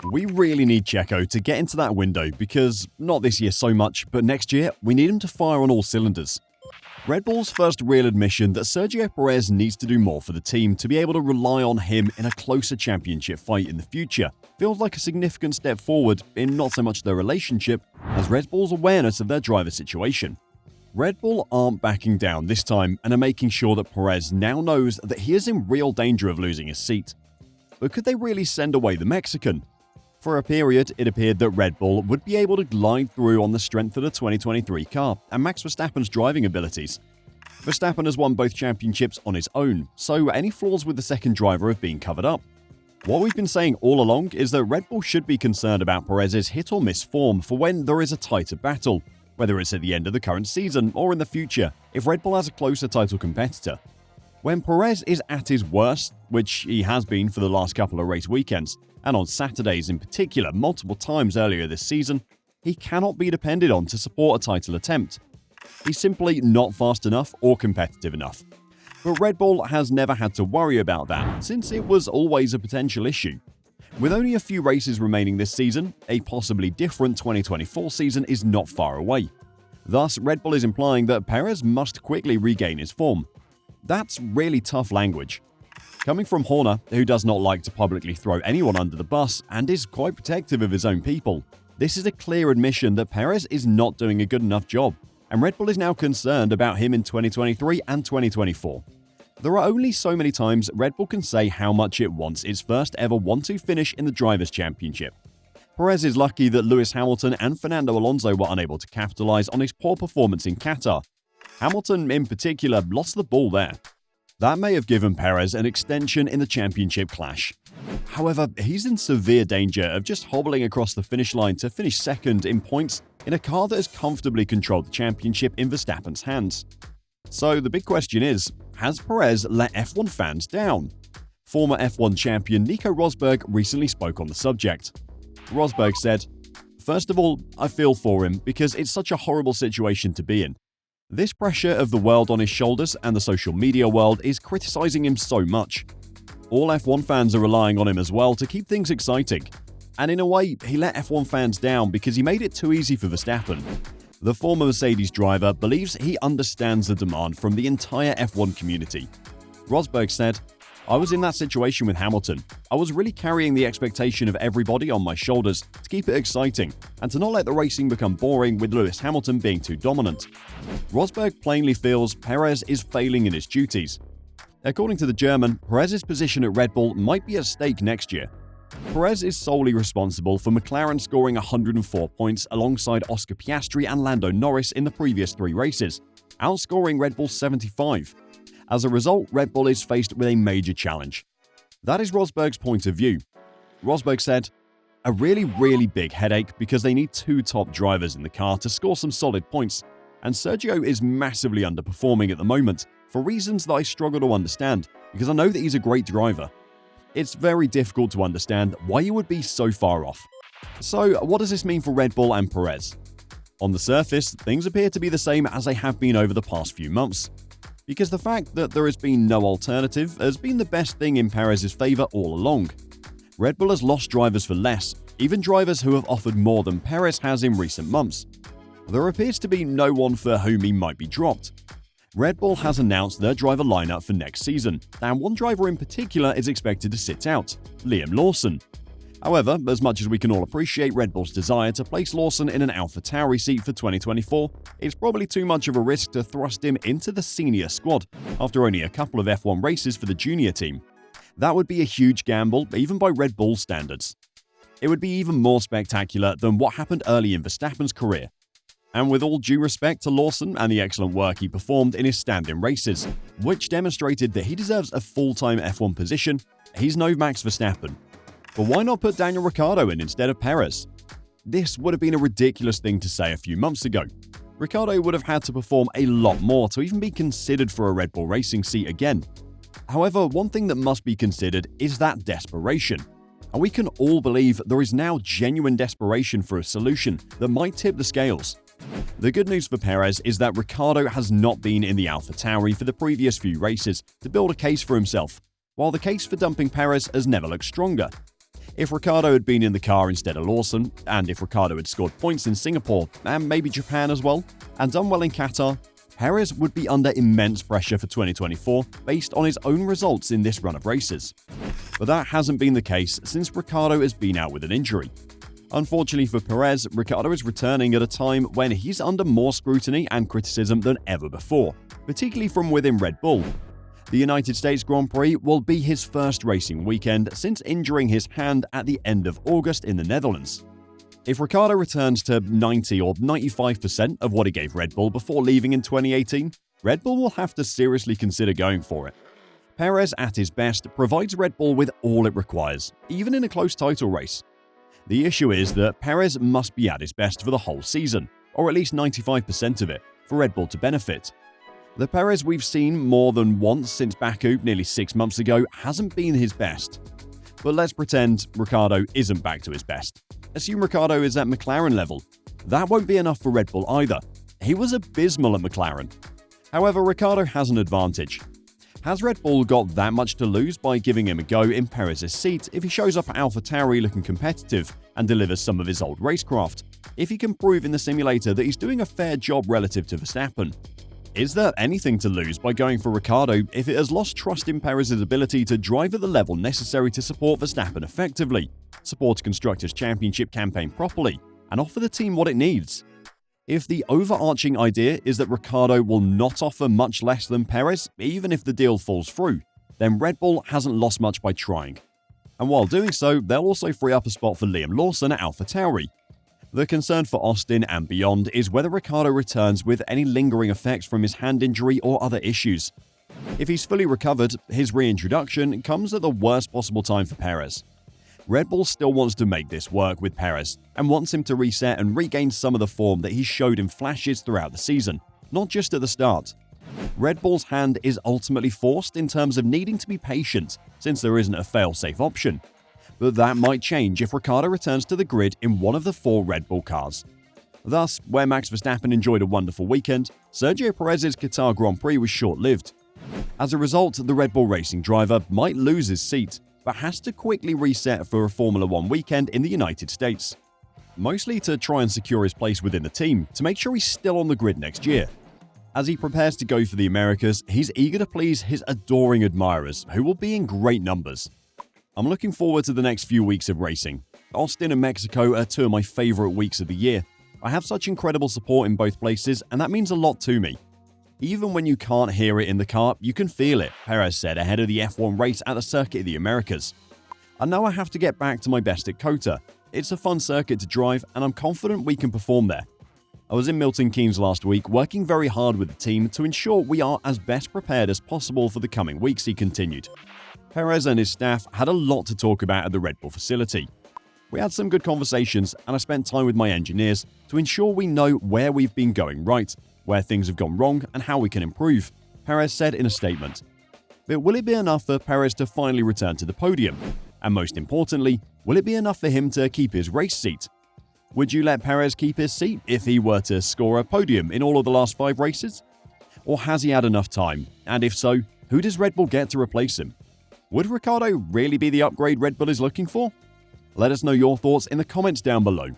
We really need Checo to get into that window because, not this year so much, but next year, we need him to fire on all cylinders. Red Bull's first real admission that Sergio Perez needs to do more for the team to be able to rely on him in a closer championship fight in the future feels like a significant step forward in not so much their relationship as Red Bull's awareness of their driver situation. Red Bull aren't backing down this time and are making sure that Perez now knows that he is in real danger of losing his seat. But could they really send away the Mexican? For a period, it appeared that Red Bull would be able to glide through on the strength of the 2023 car and Max Verstappen's driving abilities. Verstappen has won both championships on his own, so any flaws with the second driver have been covered up. What we've been saying all along is that Red Bull should be concerned about Perez's hit-or-miss form for when there is a tighter battle, whether it's at the end of the current season or in the future, if Red Bull has a closer title competitor. When Perez is at his worst, which he has been for the last couple of race weekends, and on Saturdays in particular multiple times earlier this season, he cannot be depended on to support a title attempt. He's simply not fast enough or competitive enough. But Red Bull has never had to worry about that, since it was always a potential issue. With only a few races remaining this season, a possibly different 2024 season is not far away. Thus, Red Bull is implying that Perez must quickly regain his form. That's really tough language. Coming from Horner, who does not like to publicly throw anyone under the bus and is quite protective of his own people, this is a clear admission that Perez is not doing a good enough job, and Red Bull is now concerned about him in 2023 and 2024. There are only so many times Red Bull can say how much it wants its first ever 1-2 finish in the Drivers' Championship. Perez is lucky that Lewis Hamilton and Fernando Alonso were unable to capitalize on his poor performance in Qatar. Hamilton, in particular, lost the ball there. That may have given Perez an extension in the championship clash. However, he's in severe danger of just hobbling across the finish line to finish second in points in a car that has comfortably controlled the championship in Verstappen's hands. So the big question is, has Perez let F1 fans down? Former F1 champion Nico Rosberg recently spoke on the subject. Rosberg said, "First of all, I feel for him because it's such a horrible situation to be in. This pressure of the world on his shoulders and the social media world is criticizing him so much. All F1 fans are relying on him as well to keep things exciting. And in a way, he let F1 fans down because he made it too easy for Verstappen." The former Mercedes driver believes he understands the demand from the entire F1 community. Rosberg said, "I was in that situation with Hamilton. I was really carrying the expectation of everybody on my shoulders to keep it exciting and to not let the racing become boring with Lewis Hamilton being too dominant." Rosberg plainly feels Perez is failing in his duties. According to the German, Perez's position at Red Bull might be at stake next year. Perez is solely responsible for McLaren scoring 104 points alongside Oscar Piastri and Lando Norris in the previous 3 races, outscoring Red Bull 75. As a result, Red Bull is faced with a major challenge. That is Rosberg's point of view. Rosberg said, "A really big headache because they need 2 top drivers in the car to score some solid points, and Sergio is massively underperforming at the moment for reasons that I struggle to understand because I know that he's a great driver. It's very difficult to understand why he would be so far off." So, what does this mean for Red Bull and Perez? On the surface, things appear to be the same as they have been over the past few months, because the fact that there has been no alternative has been the best thing in Perez's favor all along. Red Bull has lost drivers for less, even drivers who have offered more than Perez has in recent months. There appears to be no one for whom he might be dropped. Red Bull has announced their driver lineup for next season, and one driver in particular is expected to sit out, Liam Lawson. However, as much as we can all appreciate Red Bull's desire to place Lawson in an AlphaTauri seat for 2024, it's probably too much of a risk to thrust him into the senior squad after only a couple of F1 races for the junior team. That would be a huge gamble, even by Red Bull standards. It would be even more spectacular than what happened early in Verstappen's career. And with all due respect to Lawson and the excellent work he performed in his stand-in races, which demonstrated that he deserves a full-time F1 position, he's no Max Verstappen. But why not put Daniel Ricciardo in instead of Perez? This would have been a ridiculous thing to say a few months ago. Ricciardo would have had to perform a lot more to even be considered for a Red Bull Racing seat again. However, one thing that must be considered is that desperation. And we can all believe there is now genuine desperation for a solution that might tip the scales. The good news for Perez is that Ricciardo has not been in the AlphaTauri for the previous few races to build a case for himself, while the case for dumping Perez has never looked stronger. If Ricardo had been in the car instead of Lawson, and if Ricardo had scored points in Singapore, and maybe Japan as well, and done well in Qatar, Perez would be under immense pressure for 2024 based on his own results in this run of races. But that hasn't been the case since Ricardo has been out with an injury. Unfortunately for Perez, Ricardo is returning at a time when he's under more scrutiny and criticism than ever before, particularly from within Red Bull. The United States Grand Prix will be his first racing weekend since injuring his hand at the end of August in the Netherlands. If Ricardo returns to 90 or 95% of what he gave Red Bull before leaving in 2018, Red Bull will have to seriously consider going for it. Perez at his best provides Red Bull with all it requires, even in a close title race. The issue is that Perez must be at his best for the whole season, or at least 95% of it, for Red Bull to benefit. The Perez we've seen more than once since Baku nearly 6 months ago hasn't been his best. But let's pretend Ricardo isn't back to his best. Assume Ricardo is at McLaren level. That won't be enough for Red Bull either. He was abysmal at McLaren. However, Ricardo has an advantage. Has Red Bull got that much to lose by giving him a go in Perez's seat if he shows up at AlphaTauri looking competitive and delivers some of his old racecraft? If he can prove in the simulator that he's doing a fair job relative to Verstappen? Is there anything to lose by going for Ricardo if it has lost trust in Perez's ability to drive at the level necessary to support Verstappen effectively, support a Constructors' Championship campaign properly, and offer the team what it needs? If the overarching idea is that Ricardo will not offer much less than Perez, even if the deal falls through, then Red Bull hasn't lost much by trying. And while doing so, they'll also free up a spot for Liam Lawson at AlphaTauri. The concern for Austin and beyond is whether Ricardo returns with any lingering effects from his hand injury or other issues. If he's fully recovered, his reintroduction comes at the worst possible time for Perez. Red Bull still wants to make this work with Perez and wants him to reset and regain some of the form that he showed in flashes throughout the season, not just at the start. Red Bull's hand is ultimately forced in terms of needing to be patient since there isn't a fail-safe option. But that might change if Ricardo returns to the grid in one of the 4 Red Bull cars. Thus, where Max Verstappen enjoyed a wonderful weekend, Sergio Perez's Qatar Grand Prix was short-lived. As a result, the Red Bull racing driver might lose his seat, but has to quickly reset for a Formula 1 weekend in the United States. Mostly to try and secure his place within the team to make sure he's still on the grid next year. As he prepares to go for the Americas, he's eager to please his adoring admirers, who will be in great numbers. I'm looking forward to the next few weeks of racing. Austin and Mexico are 2 of my favourite weeks of the year. I have such incredible support in both places, and that means a lot to me. Even when you can't hear it in the car, you can feel it, Perez said ahead of the F1 race at the Circuit of the Americas. I know I have to get back to my best at COTA. It's a fun circuit to drive, and I'm confident we can perform there. I was in Milton Keynes last week working very hard with the team to ensure we are as best prepared as possible for the coming weeks, he continued. Perez and his staff had a lot to talk about at the Red Bull facility. We had some good conversations, and I spent time with my engineers to ensure we know where we've been going right, where things have gone wrong, and how we can improve, Perez said in a statement. But will it be enough for Perez to finally return to the podium? And most importantly, will it be enough for him to keep his race seat? Would you let Perez keep his seat if he were to score a podium in all of the last 5 races? Or has he had enough time? And if so, who does Red Bull get to replace him? Would Ricardo really be the upgrade Red Bull is looking for? Let us know your thoughts in the comments down below.